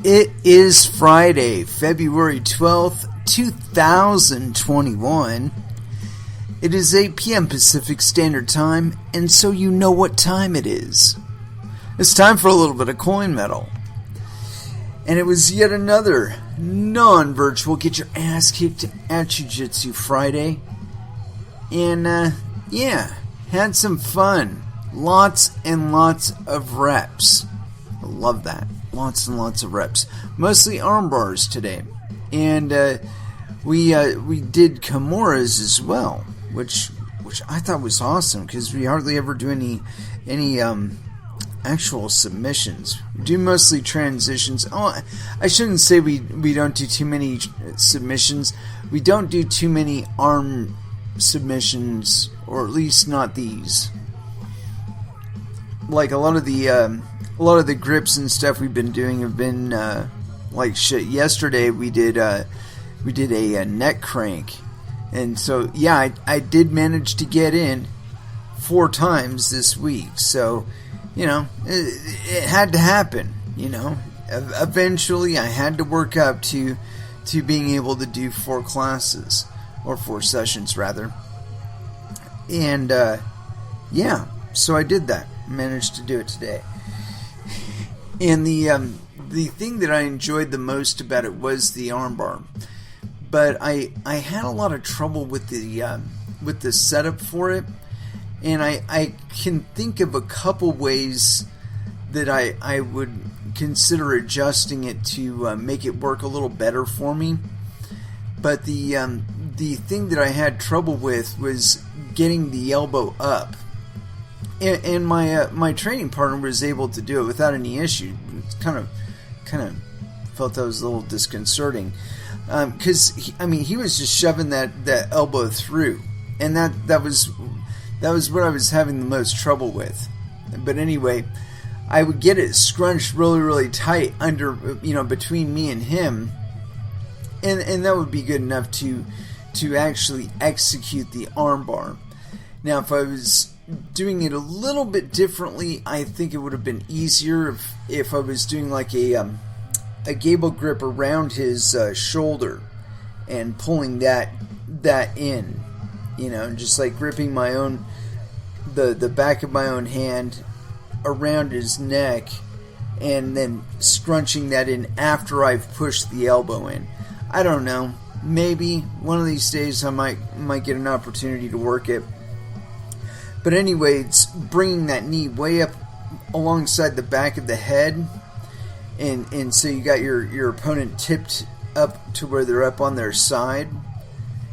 It is Friday, February 12th, 2021. It is 8 p.m. Pacific Standard Time, and so you know what time it is. It's time for a little bit of coin metal. And it was yet another non-virtual get your ass kicked at Jiu-Jitsu Friday. And, had some fun. Lots and lots of reps. I love that. Lots and lots of reps. Mostly arm bars today. And we did Kimuras as well, which I thought was awesome because we hardly ever do any actual submissions. We do mostly transitions. Oh, I shouldn't say we don't do too many submissions. We don't do too many arm submissions, or at least not these. Like a lot of the grips and stuff we've been doing have been like shit. Yesterday we did a neck crank, and so yeah, I did manage to get in 4 times this week. So it had to happen. Eventually I had to work up to being able to do 4 classes, or 4 sessions rather, and so I did that. Managed to do it today. And the thing that I enjoyed the most about it was the armbar. But I had a lot of trouble with the setup for it, and I can think of a couple ways that I would consider adjusting it to make it work a little better for me. But the thing that I had trouble with was getting the elbow up. And my training partner was able to do it without any issue. It's kind of felt that was a little disconcerting, because he was just shoving that elbow through, and that was what I was having the most trouble with. But anyway, I would get it scrunched really, really tight under, between me and him, and that would be good enough to actually execute the armbar. Now, if I was doing it a little bit differently, I think it would have been easier if I was doing like a gable grip around his shoulder and pulling that in, just like gripping my own the back of my own hand around his neck and then scrunching that in after I've pushed the elbow in. I don't know. Maybe one of these days I might get an opportunity to work it. But anyway, it's bringing that knee way up alongside the back of the head, and so you got your opponent tipped up to where they're up on their side,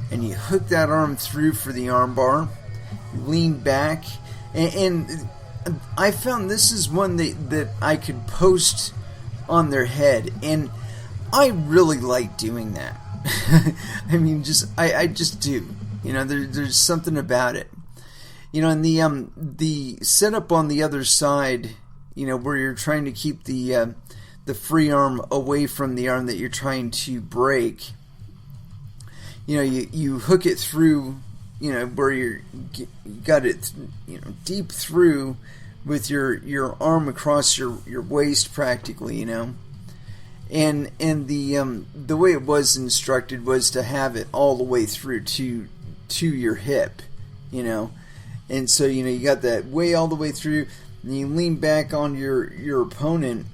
and you hook that arm through for the arm bar, lean back, and I found this is one that I could post on their head, and I really like doing that. I just do. There's something about it. And the setup on the other side, where you're trying to keep the free arm away from the arm that you're trying to break. You hook it through, where you got it, deep through with your arm across your waist practically, And the way it was instructed was to have it all the way through to your hip, And so, you got that way all the way through, and you lean back on your opponent,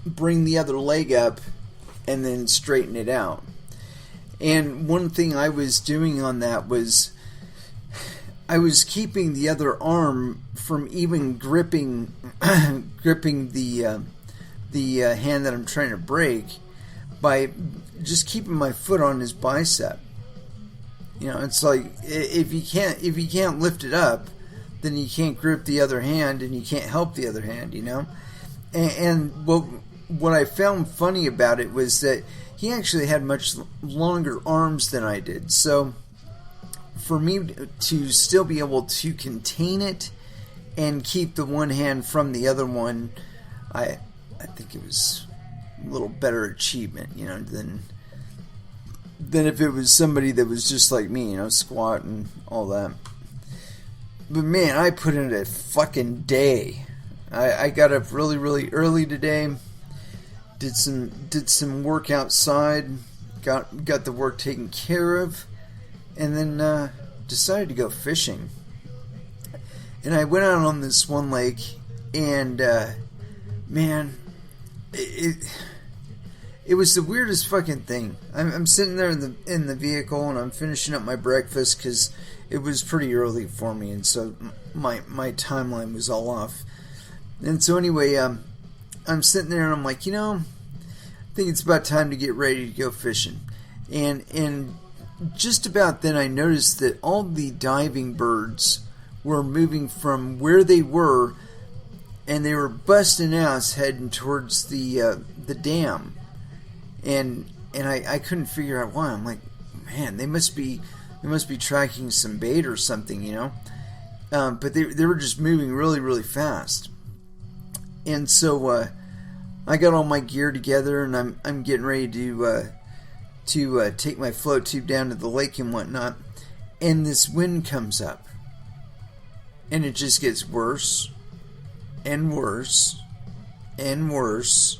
bring the other leg up, and then straighten it out. And one thing I was doing on that was I was keeping the other arm from even gripping the hand that I'm trying to break by just keeping my foot on his bicep. It's like if you can't lift it up, then you can't grip the other hand, and you can't help the other hand. And what I found funny about it was that he actually had much longer arms than I did. So for me to still be able to contain it and keep the one hand from the other one, I think it was a little better achievement, than if it was somebody that was just like me, squat and all that. But man, I put in a fucking day. I got up really, really early today, did some work outside, got the work taken care of, and then decided to go fishing. And I went out on this one lake, and man, it was the weirdest fucking thing. I'm sitting there in the vehicle, and I'm finishing up my breakfast because it was pretty early for me, and so my timeline was all off. And so anyway, I'm sitting there, and I'm like, I think it's about time to get ready to go fishing. And just about then, I noticed that all the diving birds were moving from where they were, and they were busting out heading towards the dam. And I couldn't figure out why. I'm like, man, they must be tracking some bait or something, But they were just moving really, really fast. And so I got all my gear together, and I'm getting ready to take my float tube down to the lake and whatnot. And this wind comes up, and it just gets worse and worse and worse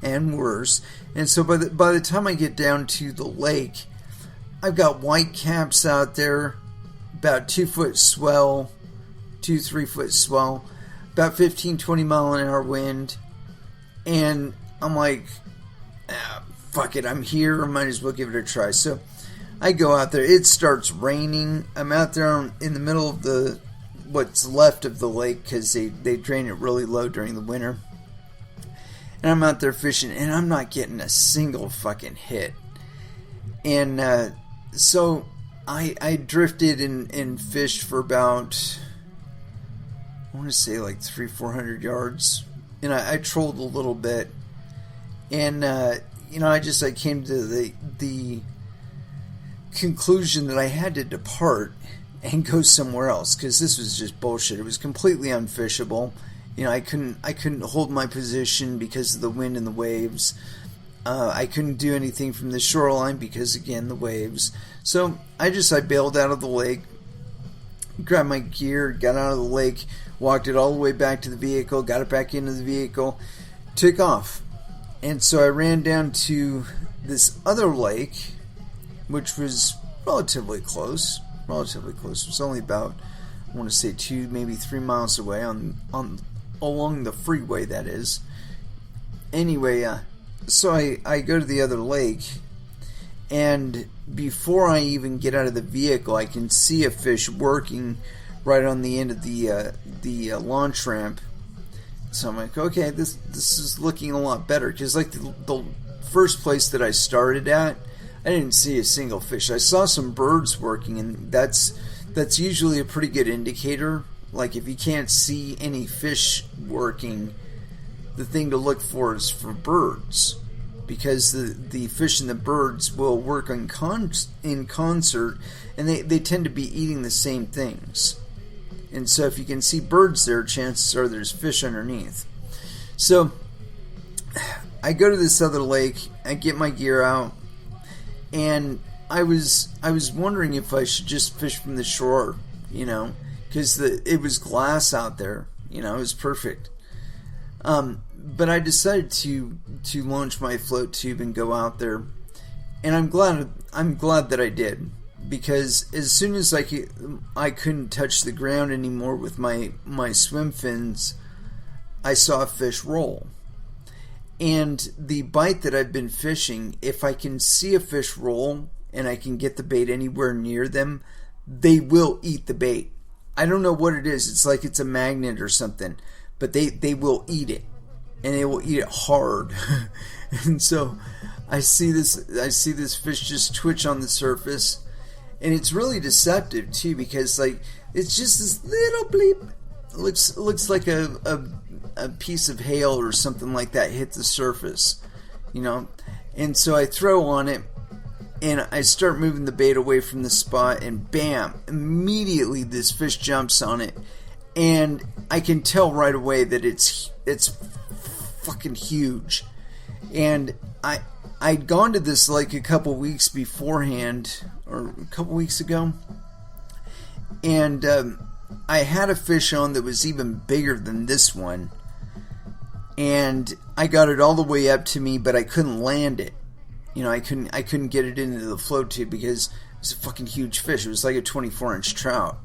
and worse. And so by the time I get down to the lake, I've got white caps out there, about 2 foot swell, 3 foot swell, about 15-20 mile an hour wind, and I'm like, fuck it, I'm here, I might as well give it a try. So I go out there. It starts raining. I'm out there in the middle of what's left of the lake, because they drain it really low during the winter. And I'm out there fishing, and I'm not getting a single fucking hit. And so I drifted and fished for about, I want to say like 300-400 yards. And I trolled a little bit. And, I came to the conclusion that I had to depart and go somewhere else, because this was just bullshit. It was completely unfishable. I couldn't hold my position because of the wind and the waves. I couldn't do anything from the shoreline because, again, the waves. So I bailed out of the lake, grabbed my gear, got out of the lake, walked it all the way back to the vehicle, got it back into the vehicle, took off. And so I ran down to this other lake, which was relatively close. It was only about, I want to say 2, maybe 3 miles away along the freeway, that is. Anyway, so I go to the other lake, and before I even get out of the vehicle, I can see a fish working right on the end of the launch ramp. So I'm like, okay, this is looking a lot better, because like the first place that I started at, I didn't see a single fish. I saw some birds working, and that's usually a pretty good indicator. Like, if you can't see any fish working, the thing to look for is for birds, because the fish and the birds will work in concert, and they tend to be eating the same things. And so if you can see birds there, chances are there's fish underneath. So I go to this other lake, I get my gear out, and I was wondering if I should just fish from the shore, because it was glass out there, it was perfect. But I decided to launch my float tube and go out there, and I'm glad that I did, because as soon as I couldn't touch the ground anymore with my swim fins, I saw a fish roll. And the bite that I've been fishing, if I can see a fish roll and I can get the bait anywhere near them, they will eat the bait. I don't know what it is. It's like it's a magnet or something, but they will eat it, and they will eat it hard. And so I see this fish just twitch on the surface, and it's really deceptive too, because like it's just this little bleep. It looks like a piece of hail or something like that hit the surface, and so I throw on it, and I start moving the bait away from the spot, and bam, immediately this fish jumps on it, and I can tell right away that it's fucking huge. And I'd gone to this lake a couple weeks beforehand, or a couple weeks ago, and I had a fish on that was even bigger than this one. and I got it all the way up to me, but I couldn't land it. I couldn't get it into the float tube because it was a fucking huge fish. It was like a 24-inch trout.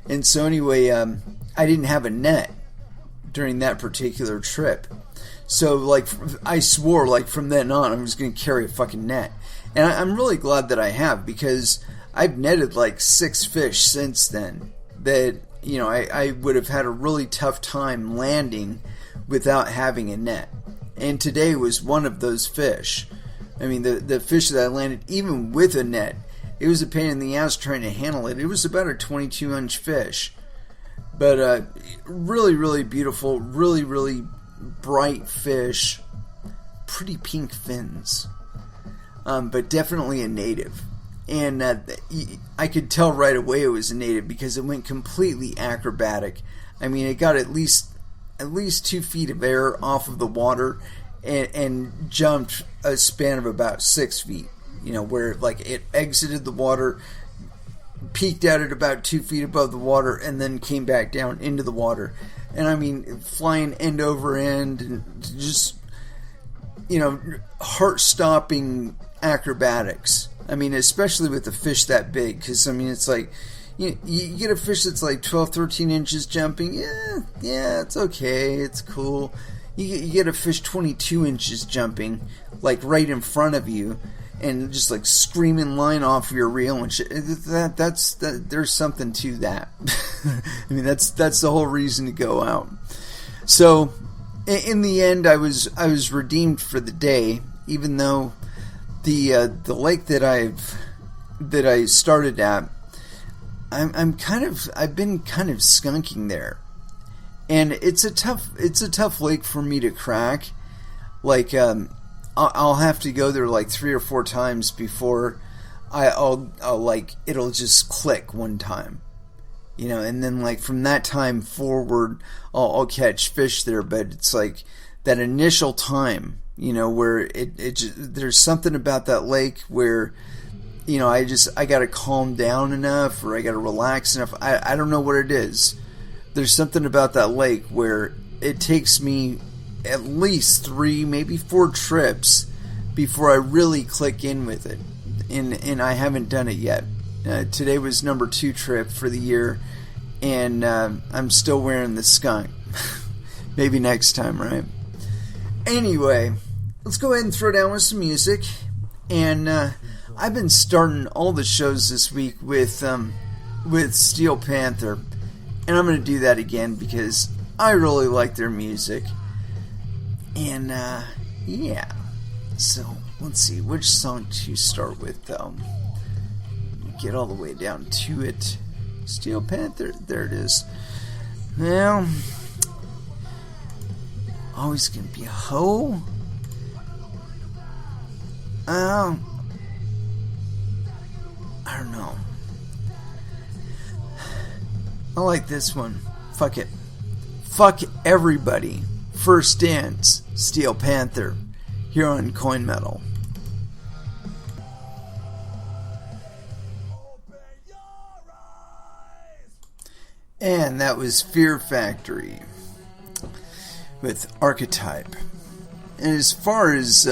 And so anyway, I didn't have a net during that particular trip. So, like, I swore, like, from then on, I was going to carry a fucking net. And I'm really glad that I have, because I've netted, like, 6 fish since then that, I would have had a really tough time landing without having a net. And today was one of those fish. I mean, the fish that I landed, even with a net, it was a pain in the ass trying to handle it. It was about a 22-inch fish. But really, really beautiful, really, really bright fish. Pretty pink fins. But definitely a native. And I could tell right away it was a native because it went completely acrobatic. I mean, it got at least 2 feet of air off of the water and jumped a span of about 6 feet. Where like it exited the water, peaked out at about 2 feet above the water, and then came back down into the water. And I mean, flying end over end, and just, heart-stopping acrobatics. I mean, especially with a fish that big, because, I mean, it's like, you get a fish that's like 12, 13 inches jumping, yeah, it's okay, it's cool. You get a fish 22 inches jumping, like right in front of you, and just like screaming line off your reel and shit. There's something to that. I mean, that's the whole reason to go out. So, in the end, I was redeemed for the day, even though the lake that I started at, I've been kind of skunking there, and it's a tough lake for me to crack. Like, I'll have to go there like 3 or 4 times before I'll like, it'll just click one time, and then like from that time forward, I'll catch fish there. But it's like that initial time, where there's something about that lake where, I gotta calm down enough, or I gotta relax enough. I don't know what it is. There's something about that lake where it takes me at least 3, maybe 4 trips before I really click in with it, and I haven't done it yet. Today was number 2 trip for the year, and I'm still wearing the skunk. Maybe next time, right? Anyway, let's go ahead and throw down with some music. And I've been starting all the shows this week with Steel Panther, and I'm going to do that again because I really like their music. And, yeah. So, let's see. Which song to start with, though? Get all the way down to it. Steel Panther. There it is. Well, always gonna be a hoe. I don't know. I like this one. Fuck it. Fuck everybody. First Dance, Steel Panther, here on Coin Metal. And that was Fear Factory with Archetype. And as far as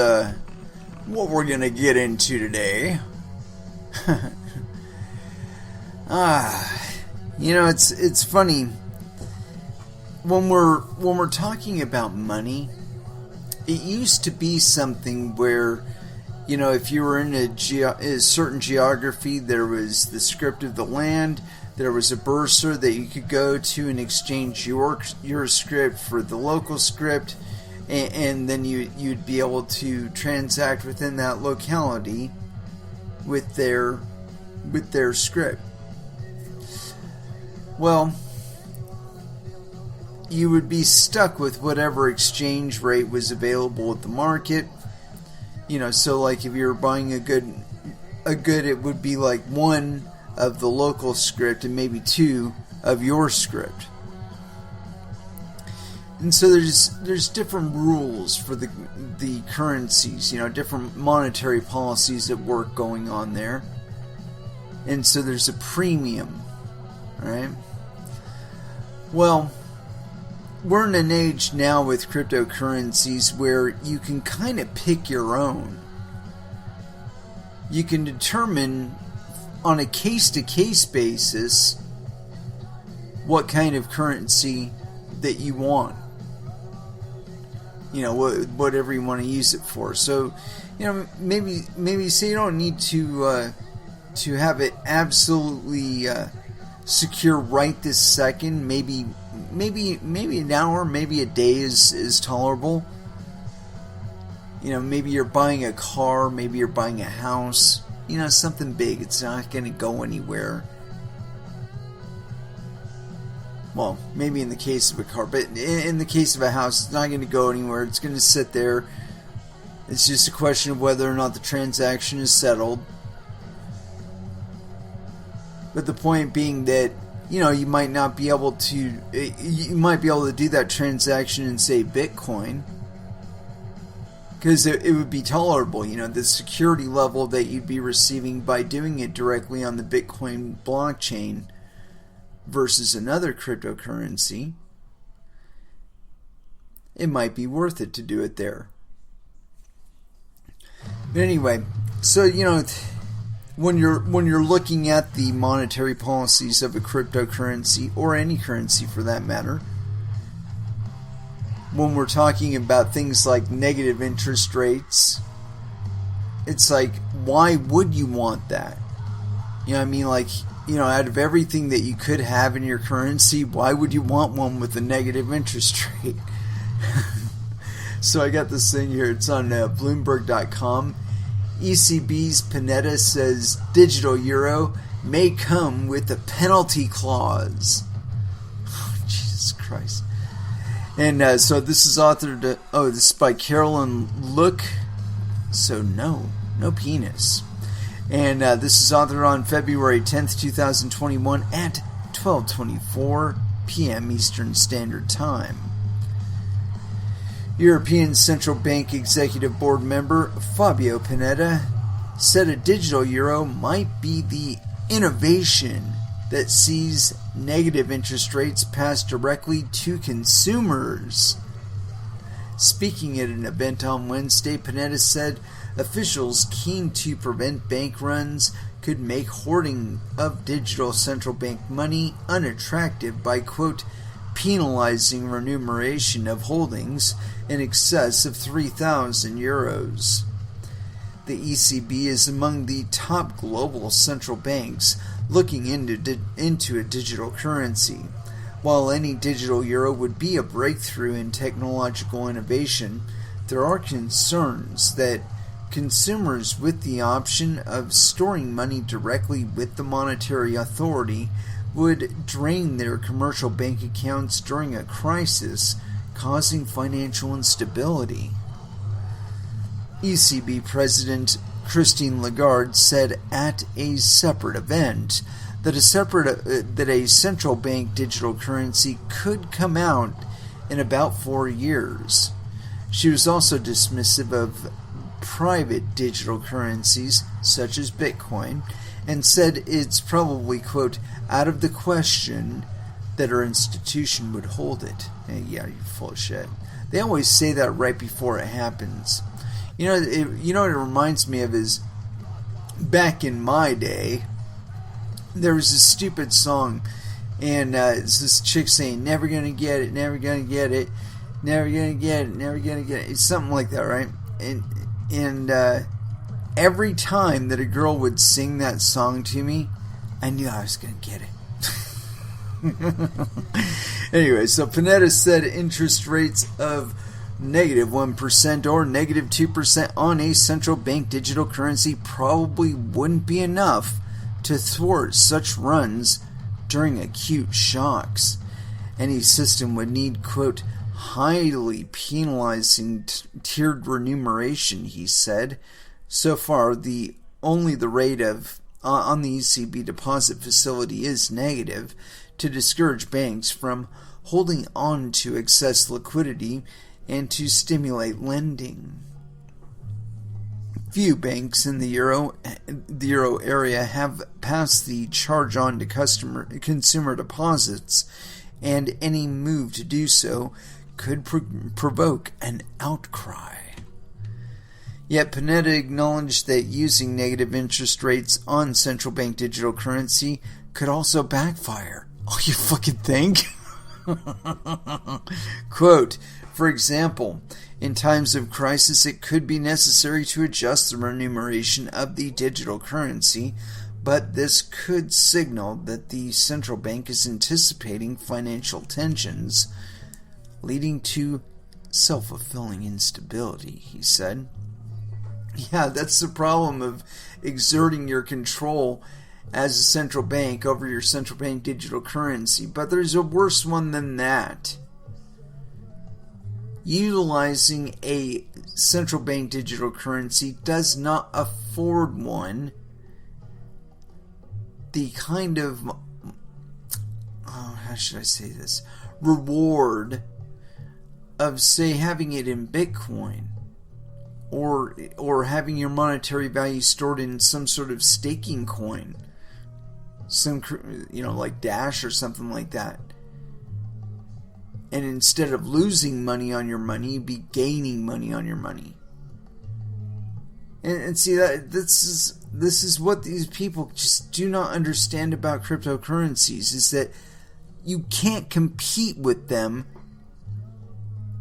what we're gonna get into today, it's funny. When we're talking about money, it used to be something where, if you were in a certain geography, there was the script of the land, there was a bursar that you could go to and exchange your script for the local script, and then you'd be able to transact within that locality with their script. Well, you would be stuck with whatever exchange rate was available at the market. So like if you were buying a good, it would be like 1 of the local script and maybe 2 of your script. And so there's different rules for the currencies, different monetary policies at work going on there. And so there's a premium, right? Well, we're in an age now with cryptocurrencies where you can kind of pick your own. You can determine on a case-to-case basis what kind of currency that you want. You know, whatever you want to use it for. So, you know, maybe say you don't need to have it absolutely secure right this second. Maybe an hour, maybe a day is tolerable. You know, maybe you're buying a car, maybe you're buying a house. You know, something big. It's not going to go anywhere. Well, maybe in the case of a car, but in the case of a house, it's not going to go anywhere. It's going to sit there. It's just a question of whether or not the transaction is settled. But the point being that, you know, you might be able to do that transaction in, say, Bitcoin. Because it would be tolerable, you know, the security level that you'd be receiving by doing it directly on the Bitcoin blockchain versus another cryptocurrency. It might be worth it to do it there. But anyway, so, you know, when you're looking at the monetary policies of a cryptocurrency, or any currency for that matter, when we're talking about things like negative interest rates, it's like, why would you want that? You know what I mean? Like, you know, out of everything that you could have in your currency, why would you want one with a negative interest rate? So I got this thing here. It's on Bloomberg.com. ECB's Panetta says digital euro may come with a penalty clause. Oh, Jesus Christ. And so this is authored, this is by Carolyn Look. So no penis. And this is authored on February 10th, 2021 at 12:24 p.m. Eastern Standard Time. European Central Bank Executive Board member Fabio Panetta said a digital euro might be the innovation that sees negative interest rates passed directly to consumers. Speaking at an event on Wednesday, Panetta said officials keen to prevent bank runs could make hoarding of digital central bank money unattractive by, quote, penalizing remuneration of holdings in excess of 3,000 euros. The ECB is among the top global central banks looking into a digital currency. While any digital euro would be a breakthrough in technological innovation, there are concerns that consumers with the option of storing money directly with the monetary authority would drain their commercial bank accounts during a crisis, causing financial instability. ECB President Christine Lagarde said at a separate event that a central bank digital currency could come out in about 4 years. She was also dismissive of private digital currencies such as Bitcoin and said it's probably, quote, out of the question that her institution would hold it. Yeah, you're full of shit. They always say that right before it happens. You know what it reminds me of is, back in my day, there was this stupid song, and it's this chick saying, never gonna get it, never gonna get it, never gonna get it, never gonna get it. It's something like that, right? And every time that a girl would sing that song to me, I knew I was gonna get it. Anyway, so Panetta said interest rates of negative 1% or negative 2% on a central bank digital currency probably wouldn't be enough to thwart such runs during acute shocks. Any system would need, quote, highly penalizing tiered remuneration, he said. So far, only the rate of on the ECB deposit facility is negative to discourage banks from holding on to excess liquidity and to stimulate lending. Few banks in the euro area have passed the charge on to consumer deposits and any move to do so could provoke an outcry. Yet Panetta acknowledged that using negative interest rates on central bank digital currency could also backfire. Oh, you fucking think? Quote, for example, in times of crisis, it could be necessary to adjust the remuneration of the digital currency, but this could signal that the central bank is anticipating financial tensions, leading to self-fulfilling instability, he said. Yeah, that's the problem of exerting your control as a central bank over your central bank digital currency. But there's a worse one than that. Utilizing a central bank digital currency does not afford one the kind of, how should I say this, reward of, say, having it in Bitcoin. Or having your monetary value stored in some sort of staking coin. Like Dash or something like that. And instead of losing money on your money, you'd be gaining money on your money. And see, this is what these people just do not understand about cryptocurrencies, is that you can't compete with them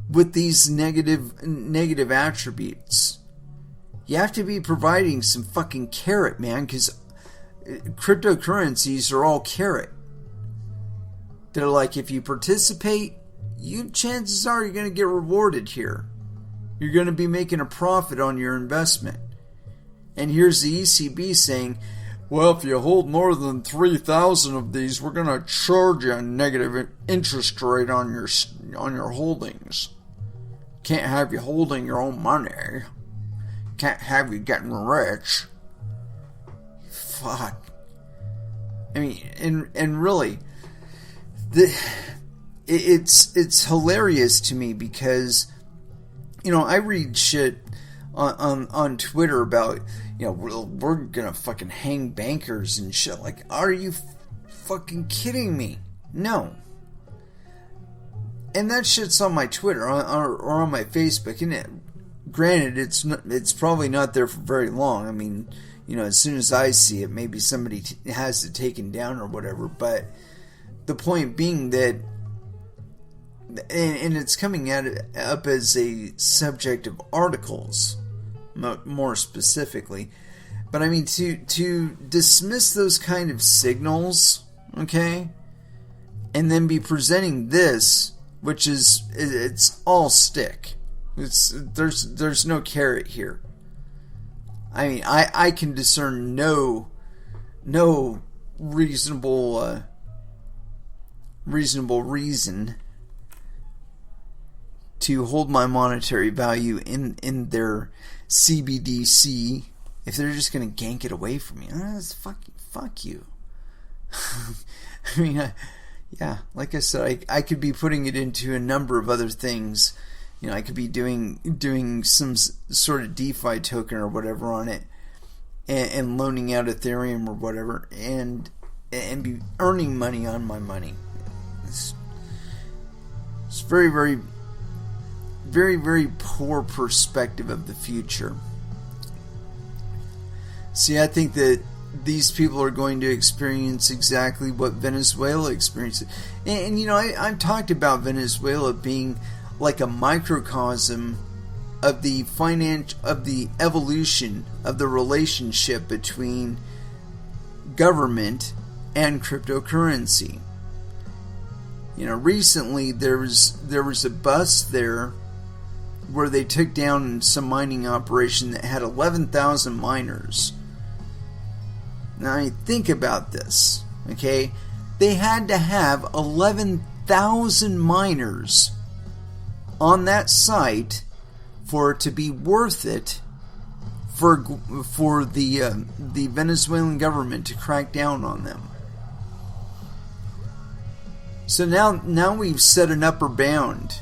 with these negative attributes. You have to be providing some fucking carrot, man, because cryptocurrencies are all carrot. They're like, if you participate, chances are you're going to get rewarded here. You're going to be making a profit on your investment. And here's the ECB saying, well, if you hold more than 3,000 of these, we're going to charge you a negative interest rate on your holdings. Can't have you holding your own money. Can't have you getting rich. Fuck. I mean, and really, it's hilarious to me because, I read shit on Twitter about, we're gonna fucking hang bankers and shit. Like, are you fucking kidding me? No. And that shit's on my Twitter or on my Facebook. And granted, it's probably not there for very long. I mean, as soon as I see it, maybe somebody has it taken down or whatever. But the point being that, and it's coming up as a subject of articles, more specifically. But I mean, to dismiss those kind of signals, okay, and then be presenting this, which is, it's all stick. There's no carrot here. I mean, I can discern no reasonable reason to hold my monetary value in their CBDC if they're just going to gank it away from me. Fuck you. I mean, yeah, like I said, I could be putting it into a number of other things. I could be doing some sort of DeFi token or whatever on it, and loaning out Ethereum or whatever, and be earning money on my money. It's very, very, very, very poor perspective of the future. See, I think that these people are going to experience exactly what Venezuela experienced. And I've talked about Venezuela being like a microcosm of the evolution of the relationship between government and cryptocurrency. Recently there was a bust there where they took down some mining operation that had 11,000 miners. Now, think about this, okay? They had to have 11,000 miners on that site for it to be worth it for the Venezuelan government to crack down on them. So now we've set an upper bound,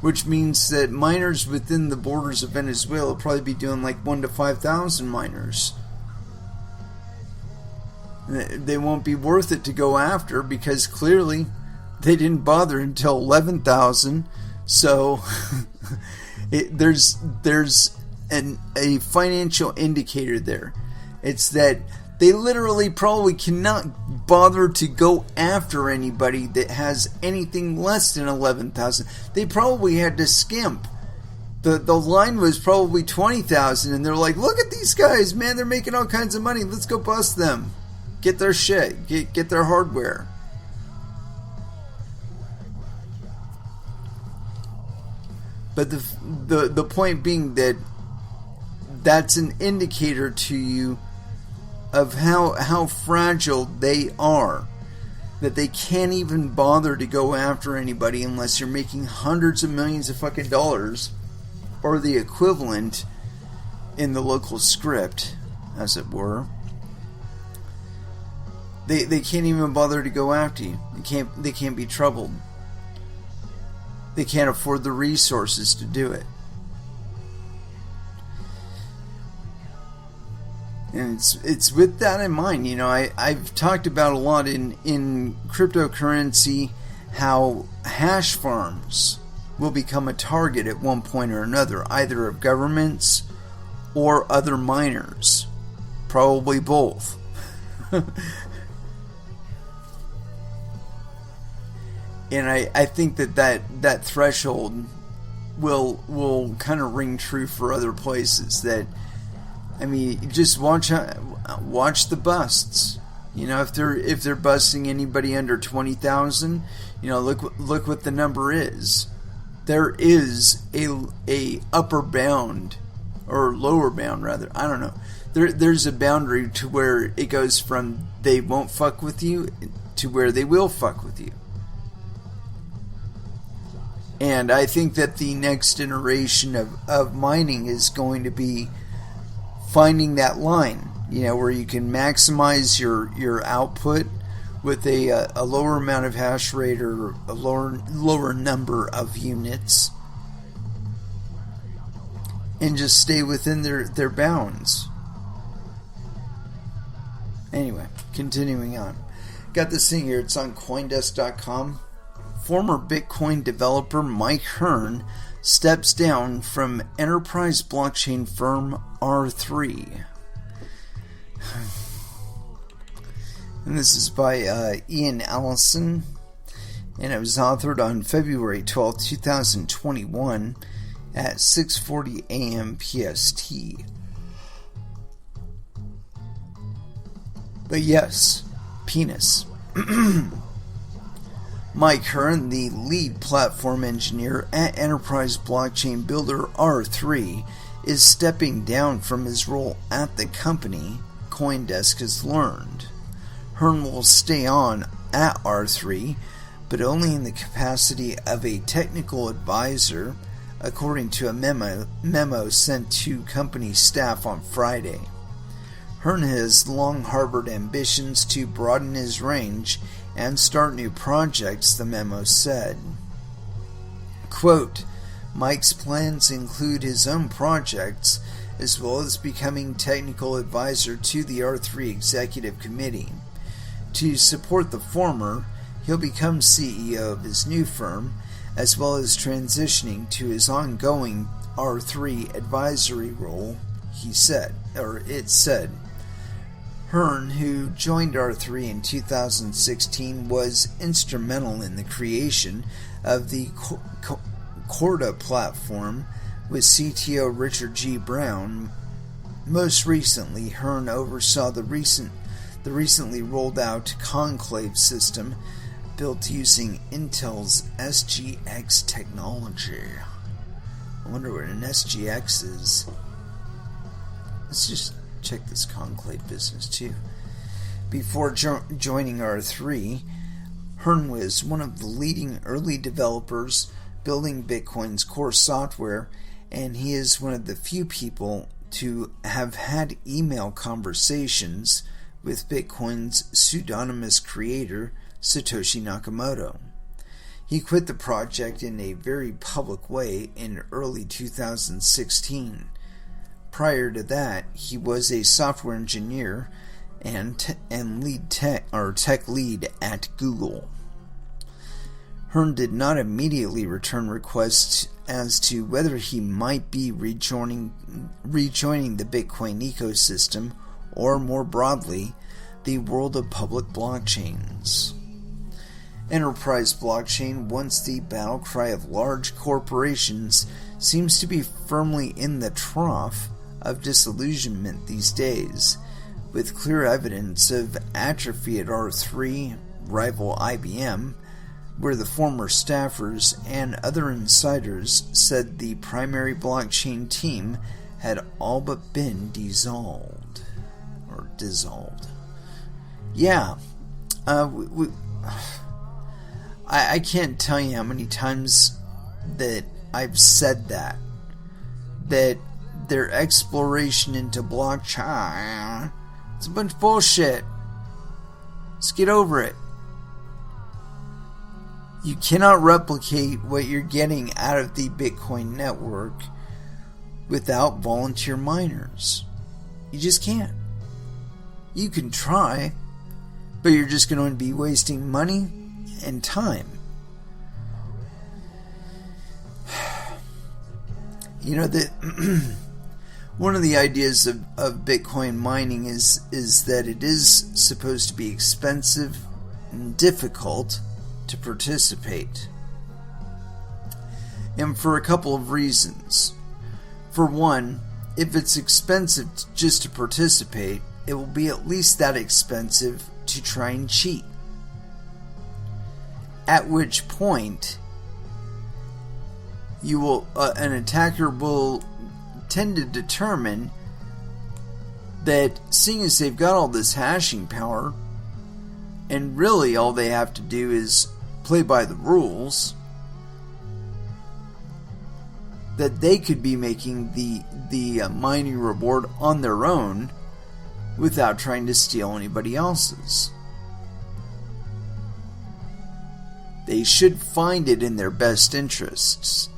which means that miners within the borders of Venezuela will probably be doing like 1,000 to 5,000 miners. They won't be worth it to go after because clearly they didn't bother until 11,000. So there's a financial indicator there. It's that they literally probably cannot bother to go after anybody that has anything less than 11,000. They probably had to skimp. The line was probably 20,000, and they're like, look at these guys, man, they're making all kinds of money. Let's go bust them. Get their shit. Get their hardware. But the point being that that's an indicator to you of how fragile they are. That they can't even bother to go after anybody unless you're making hundreds of millions of fucking dollars, or the equivalent in the local script, as it were. They can't even bother to go after you. They can't be troubled. They can't afford the resources to do it. And it's with that in mind, you know, I've talked about a lot in cryptocurrency how hash farms will become a target at one point or another, either of governments or other miners. Probably both. And I think that threshold will kind of ring true for other places. That, I mean, just watch the busts. You know, if they're busting anybody under 20,000, you know, look what the number is. There is a upper bound, or lower bound rather. I don't know. There's a boundary to where it goes from they won't fuck with you to where they will fuck with you. And I think that the next generation of mining is going to be finding that line, you know, where you can maximize your output with a lower amount of hash rate or a lower number of units, and just stay within their bounds. Anyway, continuing on. Got this thing here. It's on Coindesk.com. Former Bitcoin developer Mike Hearn steps down from enterprise blockchain firm R3. And this is by Ian Allison, and it was authored on February 12, 2021 at 6:40 a.m. PST. But yes, penis. Mike Hearn, the lead platform engineer at enterprise blockchain builder R3, is stepping down from his role at the company, Coindesk has learned. Hearn will stay on at R3, but only in the capacity of a technical advisor, according to a memo sent to company staff on Friday. Hearn has long harbored ambitions to broaden his range and start new projects, the memo said. Quote, Mike's plans include his own projects, as well as becoming technical advisor to the R3 Executive Committee. To support the former, he'll become CEO of his new firm, as well as transitioning to his ongoing R3 advisory role, it said. Hearn, who joined R3 in 2016, was instrumental in the creation of the Corda platform with CTO Richard G. Brown. Most recently, Hearn oversaw the recently rolled out Conclave system built using Intel's SGX technology. I wonder what an SGX is. Let's just check this Conclave business too. Before joining R3, Hearn was one of the leading early developers building Bitcoin's core software, and he is one of the few people to have had email conversations with Bitcoin's pseudonymous creator, Satoshi Nakamoto. He quit the project in a very public way in early 2016. Prior to that, he was a software engineer and lead tech lead at Google. Hearn did not immediately return requests as to whether he might be rejoining the Bitcoin ecosystem, or more broadly, the world of public blockchains. Enterprise blockchain, once the battle cry of large corporations, seems to be firmly in the trough of disillusionment these days, with clear evidence of atrophy at R3, rival IBM, where the former staffers and other insiders said the primary blockchain team had all but been dissolved. Yeah, I can't tell you how many times that I've said that their exploration into blockchain, it's a bunch of bullshit. Let's get over it. You cannot replicate what you're getting out of the Bitcoin network without volunteer miners. You just can't. You can try, but you're just going to be wasting money and time. You know that one of the ideas of Bitcoin mining is that it is supposed to be expensive and difficult to participate. And for a couple of reasons. For one, if it's expensive just to participate, it will be at least that expensive to try and cheat. At which point, an attacker will tend to determine that seeing as they've got all this hashing power, and really all they have to do is play by the rules, that they could be making the mining reward on their own without trying to steal anybody else's. They should find it in their best interests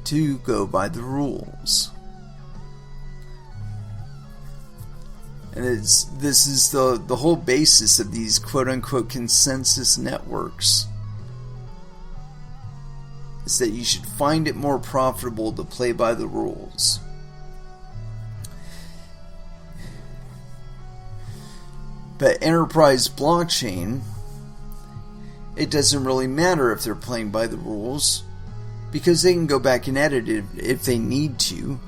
to go by the rules. And this is the whole basis of these quote-unquote consensus networks. Is that you should find it more profitable to play by the rules. But enterprise blockchain, it doesn't really matter if they're playing by the rules, because they can go back and edit it if they need to. You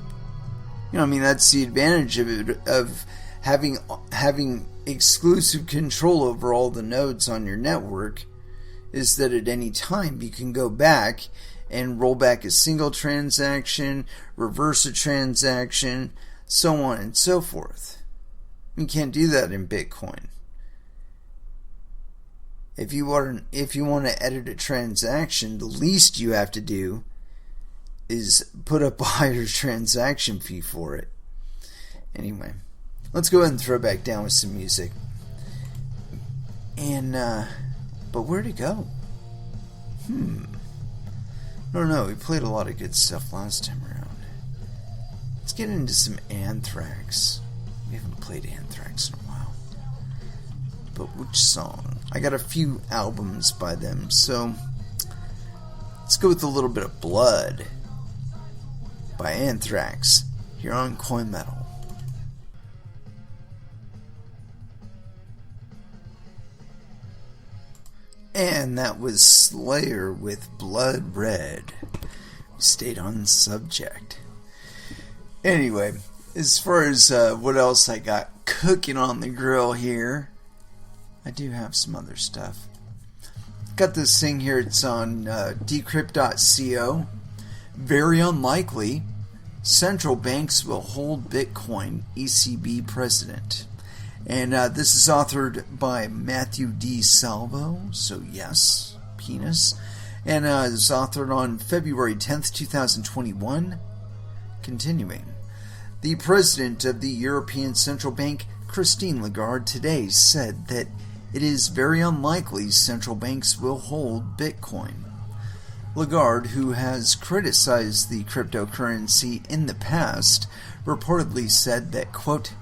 know, I mean, that's the advantage of it, of having exclusive control over all the nodes on your network, is that at any time you can go back and roll back a single transaction, reverse a transaction, so on and so forth. You can't do that in Bitcoin. If you want to edit a transaction, the least you have to do is put up a higher transaction fee for it. Anyway, let's go ahead and throw back down with some music. And, but where'd it go? I don't know, we played a lot of good stuff last time around. Let's get into some Anthrax. We haven't played Anthrax in a while. But which song? I got a few albums by them, so let's go with a little bit of Blood by Anthrax here on Coin Metal. And that was Slayer with Blood Red. We stayed on subject. Anyway, as far as what else I got cooking on the grill here, I do have some other stuff. Got this thing here, it's on decrypt.co. Very unlikely, central banks will hold Bitcoin, ECB president. And this is authored by Matthew D. Salvo, so yes, penis. And it's authored on February 10th, 2021. Continuing. The president of the European Central Bank, Christine Lagarde, today said that it is very unlikely central banks will hold Bitcoin. Lagarde, who has criticized the cryptocurrency in the past, reportedly said that, quote,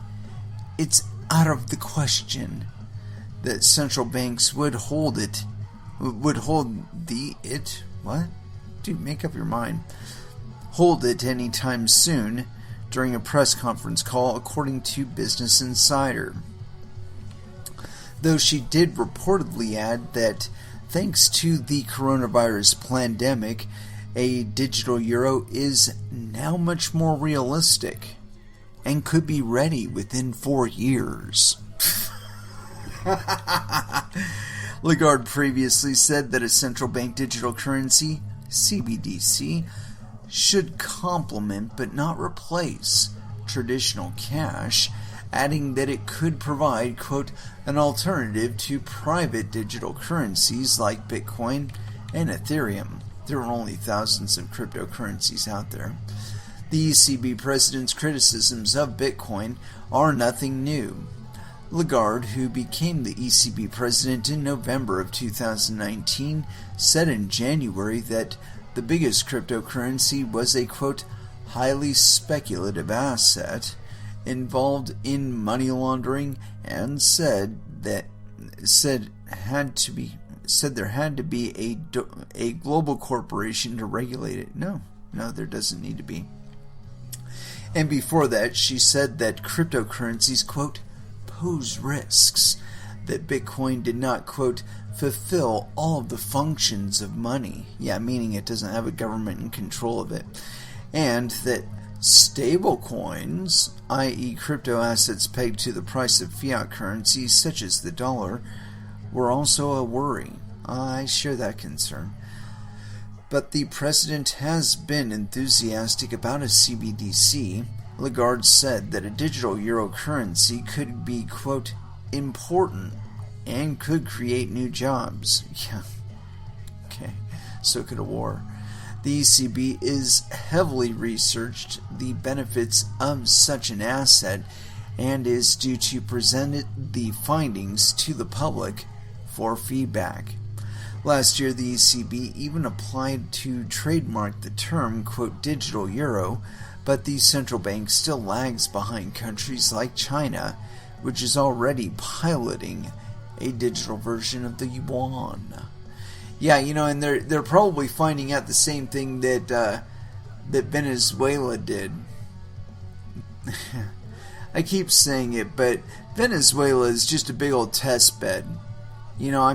"It's out of the question that central banks would hold it anytime soon during a press conference call, according to Business Insider. Though she did reportedly add that thanks to the coronavirus pandemic, a digital euro is now much more realistic and could be ready within 4 years. Lagarde previously said that a central bank digital currency, CBDC, should complement but not replace traditional cash, adding that it could provide, quote, an alternative to private digital currencies like Bitcoin and Ethereum. There are only thousands of cryptocurrencies out there. The ECB president's criticisms of Bitcoin are nothing new. Lagarde, who became the ECB president in November of 2019, said in January that the biggest cryptocurrency was a, quote, highly speculative asset involved in money laundering, and said there had to be a global corporation to regulate it. No, there doesn't need to be. And before that, she said that cryptocurrencies, quote, pose risks, that Bitcoin did not, quote, fulfill all of the functions of money. Yeah, meaning it doesn't have a government in control of it. And that stable coins, i.e. crypto assets pegged to the price of fiat currencies such as the dollar, were also a worry. I share that concern. But the president has been enthusiastic about a CBDC. Lagarde said that a digital euro currency could be, quote, important and could create new jobs. Yeah. Okay. So could a war. The ECB is heavily researched the benefits of such an asset and is due to present the findings to the public for feedback. Last year, the ECB even applied to trademark the term, quote, digital euro, but the central bank still lags behind countries like China, which is already piloting a digital version of the yuan. Yeah, and they're probably finding out the same thing that Venezuela did. I keep saying it, but Venezuela is just a big old test bed. I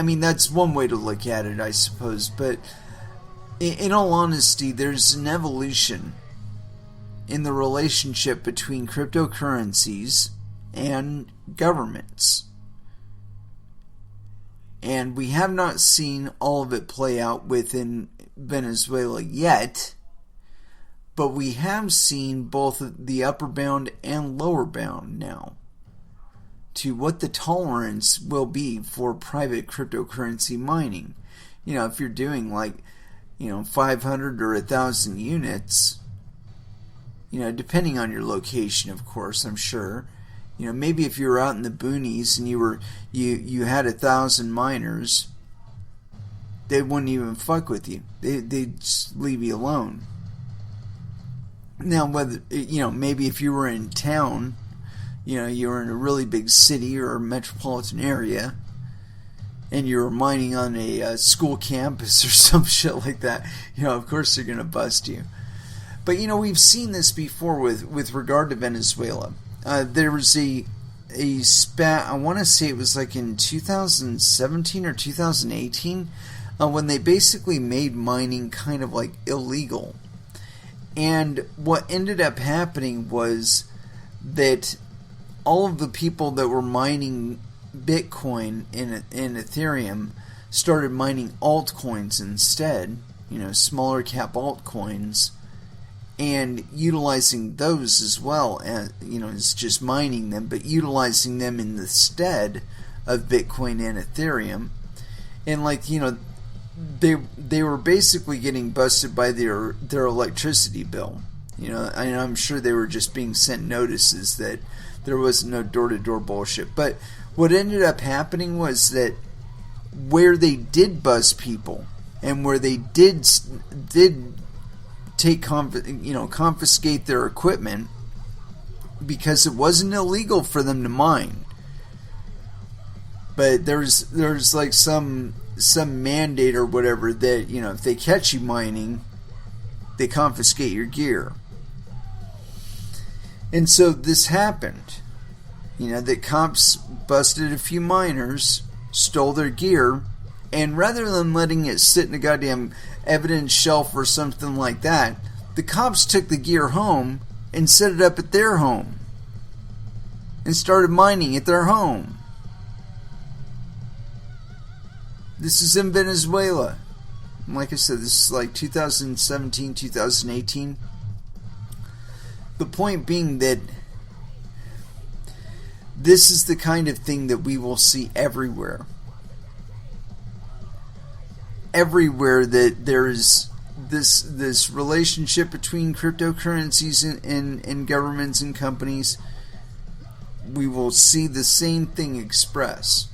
mean, that's one way to look at it, I suppose. But in all honesty, there's an evolution in the relationship between cryptocurrencies and governments. And we have not seen all of it play out within Venezuela yet, but we have seen both the upper bound and lower bound now to what the tolerance will be for private cryptocurrency mining. If you're doing 500 or 1,000 units, depending on your location, of course, I'm sure. Maybe if you were out in the boonies and you had 1,000 miners, they wouldn't even fuck with you. They'd just leave you alone. Now, whether maybe if you were in town, you were in a really big city or a metropolitan area, and you were mining on a school campus or some shit like that, of course they're going to bust you. But, we've seen this before with regard to Venezuela. There was a spat, I want to say it was like in 2017 or 2018, when they basically made mining kind of like illegal. And what ended up happening was that all of the people that were mining Bitcoin and Ethereum started mining altcoins instead, smaller cap altcoins, and utilizing those as well as, it's just mining them, but utilizing them in the stead of Bitcoin and Ethereum. And they were basically getting busted by their electricity bill. And I'm sure they were just being sent notices that there was no door-to-door bullshit. But what ended up happening was that where they did bust people and where they did take confiscate their equipment, because it wasn't illegal for them to mine. But there's like some mandate or whatever that, you know, if they catch you mining, they confiscate your gear. And so this happened. You know, that cops busted a few miners, stole their gear, and rather than letting it sit in a goddamn evidence shelf or something like that, the cops took the gear home and set it up at their home and started mining at their home. This is in Venezuela. Like I said, this is like 2017, 2018. The point being that this is the kind of thing that we will see everywhere. Everywhere that there is this relationship between cryptocurrencies and governments and companies, we will see the same thing expressed.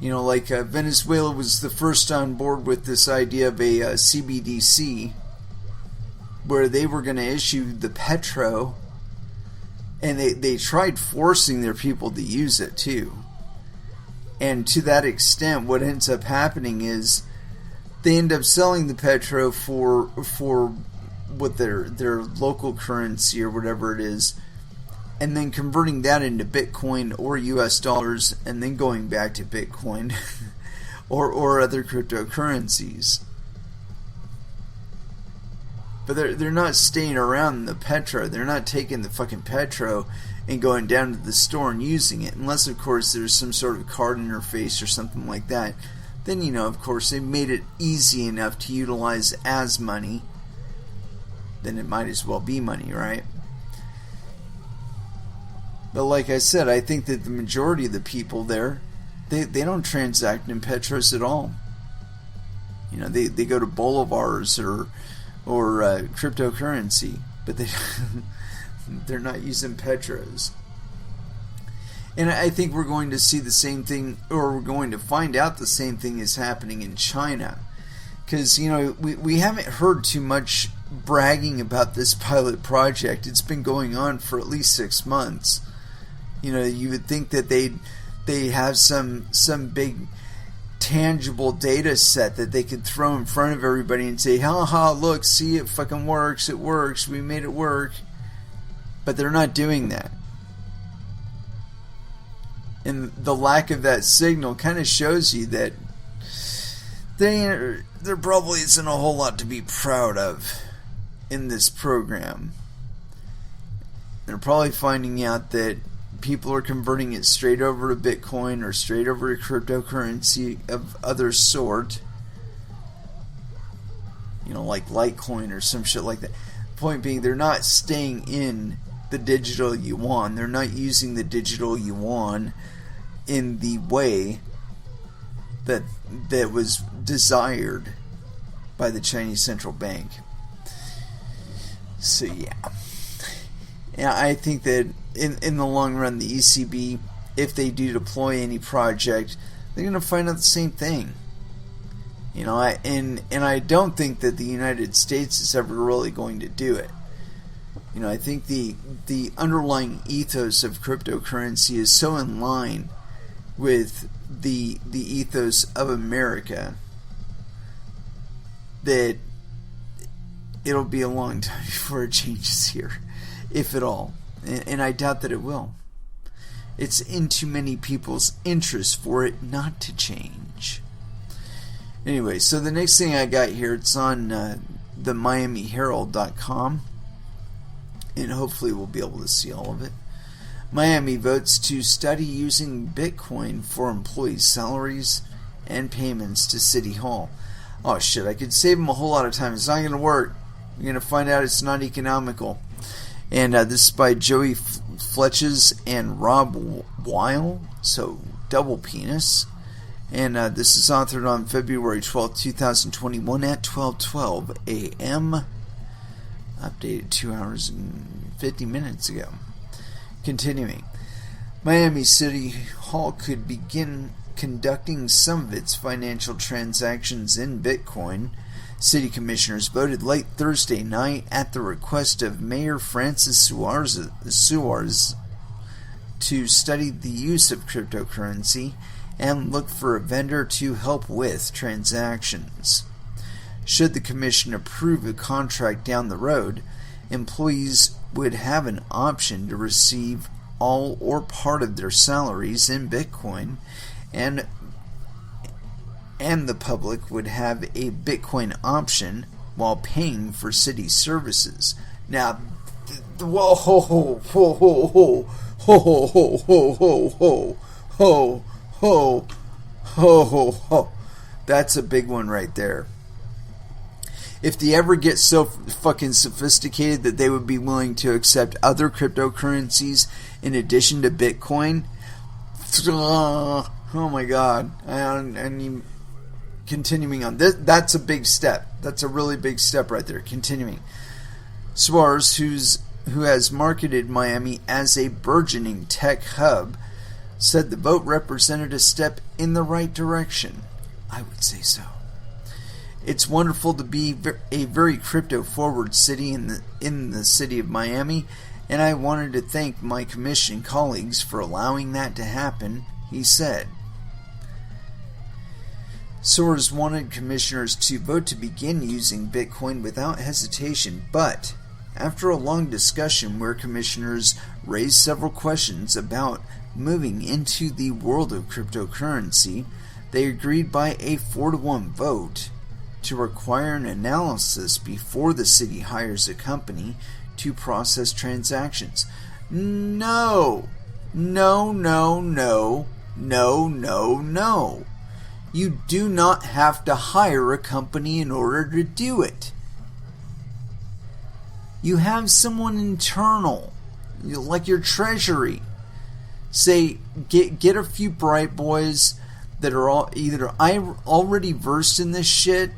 You know, like Venezuela was the first on board with this idea of a CBDC, where they were going to issue the petro, and they tried forcing their people to use it too. And to that extent, what ends up happening is they end up selling the petro for what their local currency or whatever it is, and then converting that into Bitcoin or US dollars, and then going back to Bitcoin or other cryptocurrencies. But they're not staying around the petro. They're not taking the fucking petro and going down to the store and using it, unless of course there's some sort of card interface or something like that. Then, you know, of course, they made it easy enough to utilize as money. Then it might as well be money, right? But like I said, I think that the majority of the people there, they don't transact in petros at all. You know, they go to bolivars or cryptocurrency, but they're not using petros. And I think we're going to see the same thing, or we're going to find out the same thing is happening in China. Because, you know, we haven't heard too much bragging about this pilot project. It's been going on for at least 6 months. You know, you would think that they have some big tangible data set that they could throw in front of everybody and say, ha, look, see, it fucking works, it works, we made it work. But they're not doing that. And the lack of that signal kind of shows you that there probably isn't a whole lot to be proud of in this program. They're probably finding out that people are converting it straight over to Bitcoin or straight over to cryptocurrency of other sort. You know, like Litecoin or some shit like that. Point being, they're not staying in the digital yuan. They're not using the digital yuan in the way that was desired by the Chinese central bank. So yeah. Yeah, I think that in the long run, the ECB, if they do deploy any project, they're going to find out the same thing. You know, and I don't think that the United States is ever really going to do it. You know, I think the underlying ethos of cryptocurrency is so in line with the ethos of America that it'll be a long time before it changes here, if at all. And I doubt that it will. It's in too many people's interest for it not to change. Anyway, so the next thing I got here, it's on the MiamiHerald.com, and hopefully we'll be able to see all of it. Miami votes to study using Bitcoin for employees' salaries and payments to City Hall. Oh shit, I could save them a whole lot of time. It's not going to work. You're going to find out it's not economical. And this is by Joey Fletches and Rob Weil, so double penis. And this is authored on February 12, 2021 at 12:12 a.m. Updated 2 hours and 50 minutes ago. Continuing. Miami City Hall could begin conducting some of its financial transactions in Bitcoin, City commissioners voted late Thursday night at the request of Mayor Francis Suarez to study the use of cryptocurrency and look for a vendor to help with transactions. Should the commission approve a contract down the road, employees would have an option to receive all or part of their salaries in Bitcoin, and the public would have a Bitcoin option while paying for city services. Now, whoa, ho, ho, ho, ho, ho, ho, ho, ho, ho, ho, ho, ho, ho, ho, ho. That's a big one right there. If they ever get so fucking sophisticated that they would be willing to accept other cryptocurrencies in addition to Bitcoin, oh my god. And continuing on, that's a big step. That's a really big step right there. Continuing. Suarez, who has marketed Miami as a burgeoning tech hub, said the vote represented a step in the right direction. I would say so. It's wonderful to be a very crypto-forward city in the city of Miami, and I wanted to thank my commission colleagues for allowing that to happen, he said. Suarez wanted commissioners to vote to begin using Bitcoin without hesitation, but after a long discussion where commissioners raised several questions about moving into the world of cryptocurrency, they agreed by a 4-1 vote to require an analysis before the city hires a company to process transactions. No. You do not have to hire a company in order to do it. You have someone internal, like your treasury. Say, get a few bright boys that are all either already versed in this shit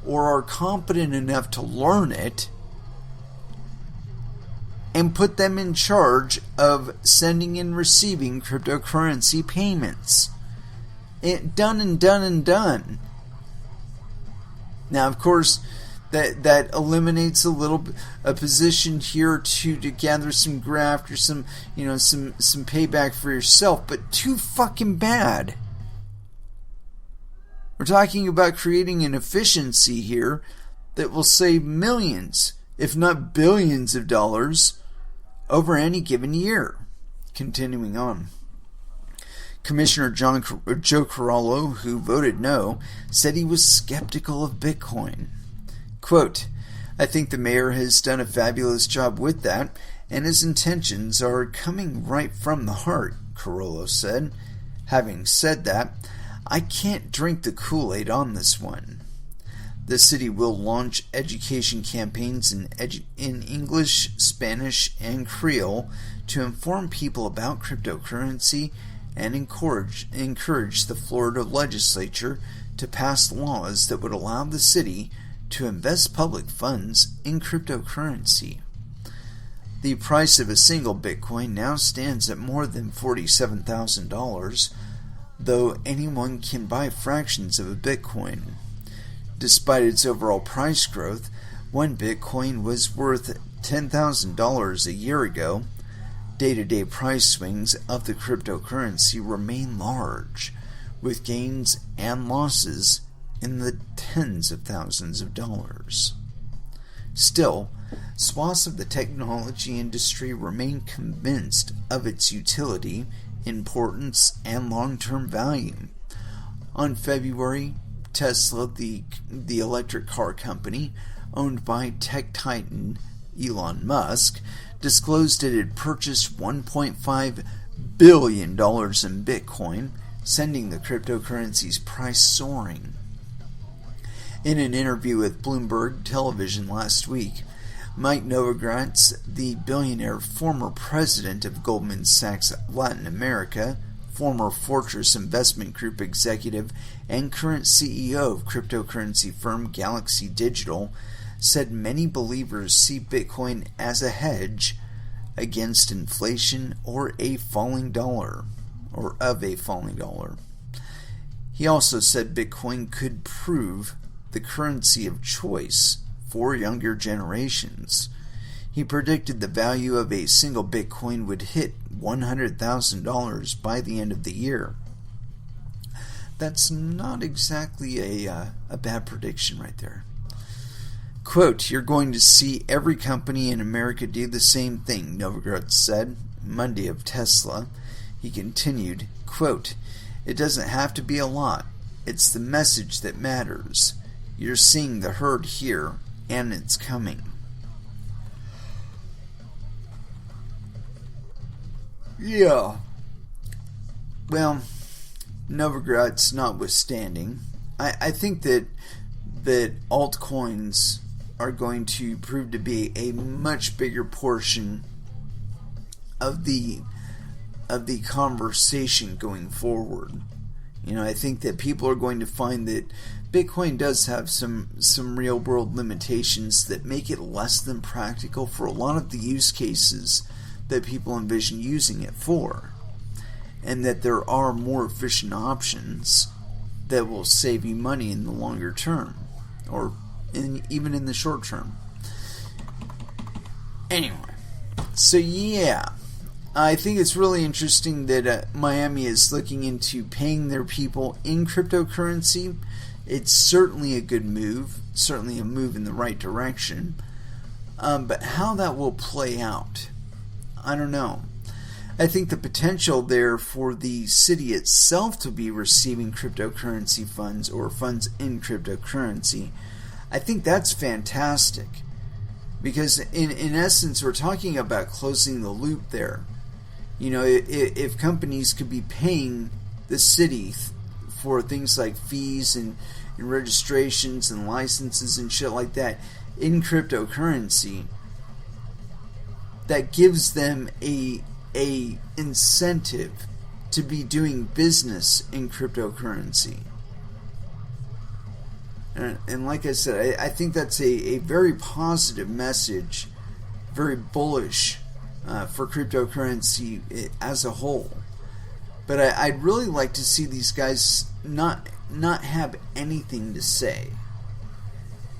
or are competent enough to learn it, and put them in charge of sending and receiving cryptocurrency payments. Done and done and done. Now, of course, that eliminates a position here to gather some graft or some payback for yourself, but too fucking bad. We're talking about creating an efficiency here that will save millions, if not billions of dollars over any given year. Continuing on. Commissioner Joe Corallo, who voted no, said he was skeptical of Bitcoin. Quote, I think the mayor has done a fabulous job with that, and his intentions are coming right from the heart, Corallo said. Having said that, I can't drink the Kool-Aid on this one. The city will launch education campaigns in English, Spanish, and Creole to inform people about cryptocurrency and encourage the Florida legislature to pass laws that would allow the city to invest public funds in cryptocurrency. The price of a single Bitcoin now stands at more than $47,000, though anyone can buy fractions of a Bitcoin. Despite its overall price growth, one Bitcoin was worth $10,000 a year ago. Day-to-day price swings of the cryptocurrency remain large, with gains and losses in the tens of thousands of dollars. Still, swaths of the technology industry remain convinced of its utility, importance, and long-term value. On February, Tesla, the electric car company owned by tech titan Elon Musk, disclosed it had purchased $1.5 billion in Bitcoin, sending the cryptocurrency's price soaring. In an interview with Bloomberg Television last week, Mike Novogratz, the billionaire former president of Goldman Sachs Latin America, former Fortress Investment Group executive, and current CEO of cryptocurrency firm Galaxy Digital, said many believers see Bitcoin as a hedge against inflation or a falling dollar, or of a falling dollar. He also said Bitcoin could prove the currency of choice for younger generations. He predicted the value of a single Bitcoin would hit $100,000 by the end of the year. That's not exactly a bad prediction right there. Quote, "You're going to see every company in America do the same thing," Novogratz said Monday of Tesla. He continued, quote, "It doesn't have to be a lot. It's the message that matters. You're seeing the herd here, and it's coming." Yeah. Well, Novogratz notwithstanding, I think that altcoins are going to prove to be a much bigger portion of the conversation going forward. I think that people are going to find that Bitcoin does have some real world limitations that make it less than practical for a lot of the use cases that people envision using it for, and that there are more efficient options that will save you money in the longer term, or even in the short term. Anyway, so yeah, I think it's really interesting that Miami is looking into paying their people in cryptocurrency. It's certainly a good move, certainly a move in the right direction, but how that will play out, I don't know. I think the potential there for the city itself to be receiving cryptocurrency funds or funds in cryptocurrency, I think that's fantastic. Because in essence, we're talking about closing the loop there. If companies could be paying the city for things like fees and registrations and licenses and shit like that in cryptocurrency, that gives them a incentive to be doing business in cryptocurrency. And like I said, I think that's a very positive message, very bullish for cryptocurrency as a whole. But I'd really like to see these guys not have anything to say,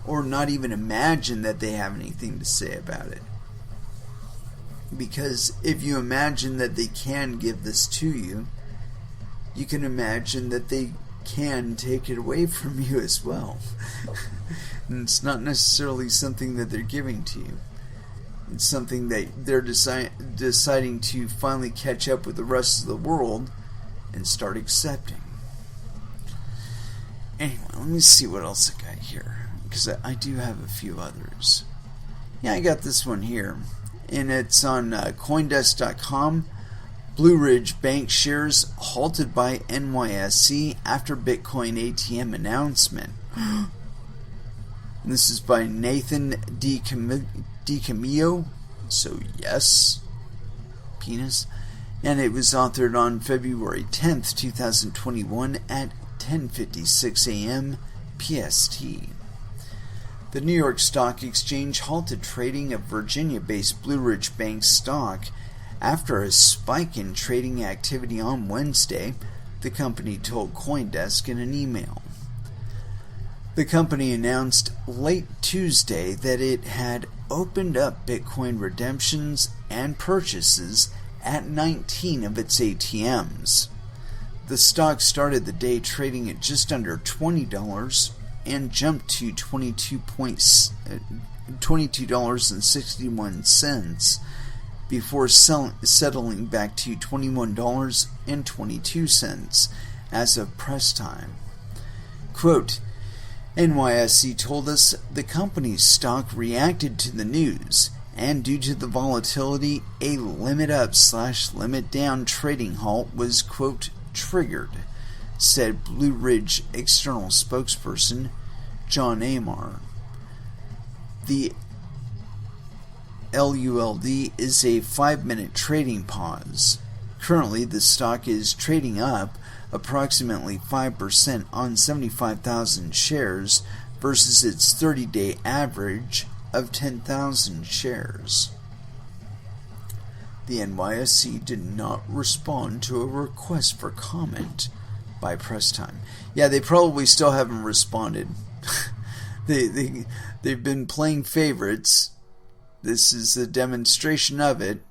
or not even imagine that they have anything to say about it. Because if you imagine that they can give this to you, you can imagine that they can take it away from you as well. And it's not necessarily something that they're giving to you. It's something that they're deciding to finally catch up with the rest of the world and start accepting. Anyway, let me see what else I got here, because I do have a few others. Yeah, I got this one here, and it's on Coindesk.com. Blue Ridge Bank shares halted by NYSE after Bitcoin ATM announcement. And this is by Nathan DiCamillo. So yes, penis. And it was authored on February 10th, 2021 at 10:56 a.m. PST. The New York Stock Exchange halted trading of Virginia-based Blue Ridge Bank stock after a spike in trading activity on Wednesday, the company told CoinDesk in an email. The company announced late Tuesday that it had opened up Bitcoin redemptions and purchases at 19 of its ATMs. The stock started the day trading at just under $20 and jumped to $22.61 before settling back to $21.22 as of press time. Quote, NYSE told us the company's stock reacted to the news, and due to the volatility, a limit up/limit down trading halt was, quote, triggered, said Blue Ridge external spokesperson John Amar. The LULD is a 5-minute trading pause. Currently, the stock is trading up approximately 5% on 75,000 shares versus its 30-day average of 10,000 shares. The NYSE did not respond to a request for comment by press time. Yeah, they probably still haven't responded. they've been playing favorites. This is a demonstration of it.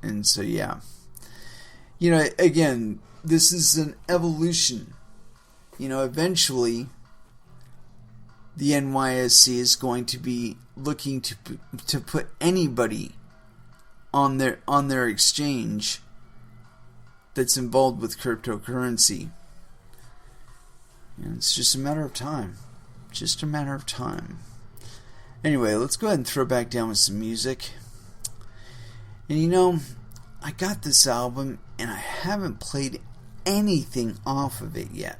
And so, yeah. Again, this is an evolution. Eventually, the NYSE is going to be looking to put anybody on their exchange that's involved with cryptocurrency. And it's just a matter of time. Just a matter of time. Anyway, let's go ahead and throw back down with some music. And I got this album and I haven't played anything off of it yet.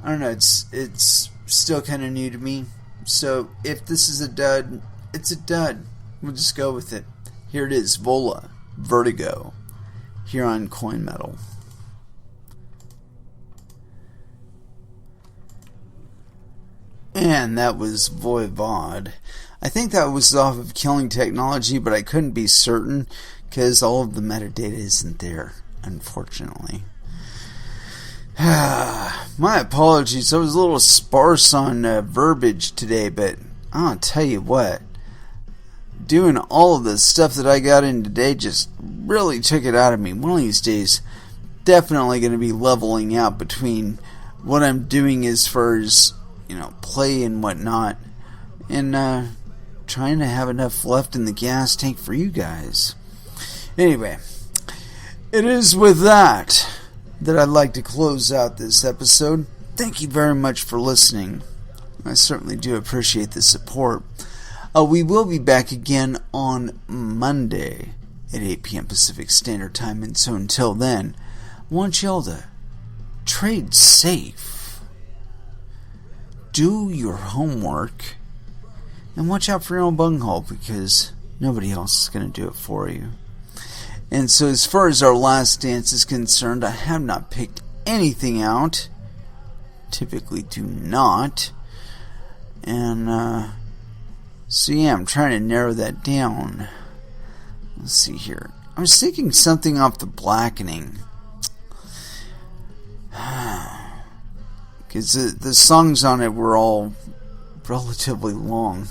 I don't know, it's still kind of new to me. So if this is a dud, it's a dud. We'll just go with it. Here it is, Vola, Vertigo, here on Coin Metal. And that was Voivod. I think that was off of Killing Technology, but I couldn't be certain because all of the metadata isn't there, unfortunately. My apologies, I was a little sparse on verbiage today, but I'll tell you what, doing all of the stuff that I got in today just really took it out of me. One of these days, definitely going to be leveling out between what I'm doing as far as, play and whatnot, and trying to have enough left in the gas tank for you guys. Anyway, it is with that I'd like to close out this episode. Thank you very much for listening. I certainly do appreciate the support. We will be back again on Monday at 8 p.m. Pacific Standard Time, and so until then, I want y'all to trade safe, do your homework, and watch out for your own bunghole, because nobody else is going to do it for you. And so as far as our last dance is concerned, I have not picked anything out. Typically do not. And so yeah, I'm trying to narrow that down. Let's see here. I was thinking something off the Blackening. Because the songs on it were all relatively long.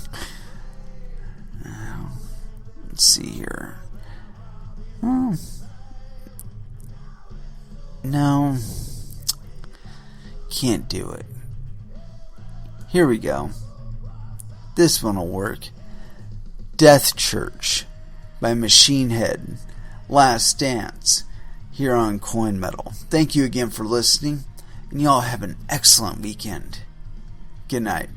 Let's see here. No. Can't do it. Here we go. This one will work. Death Church by Machine Head. Last Dance. Here on Coin Metal. Thank you again for listening. And y'all have an excellent weekend. Good night.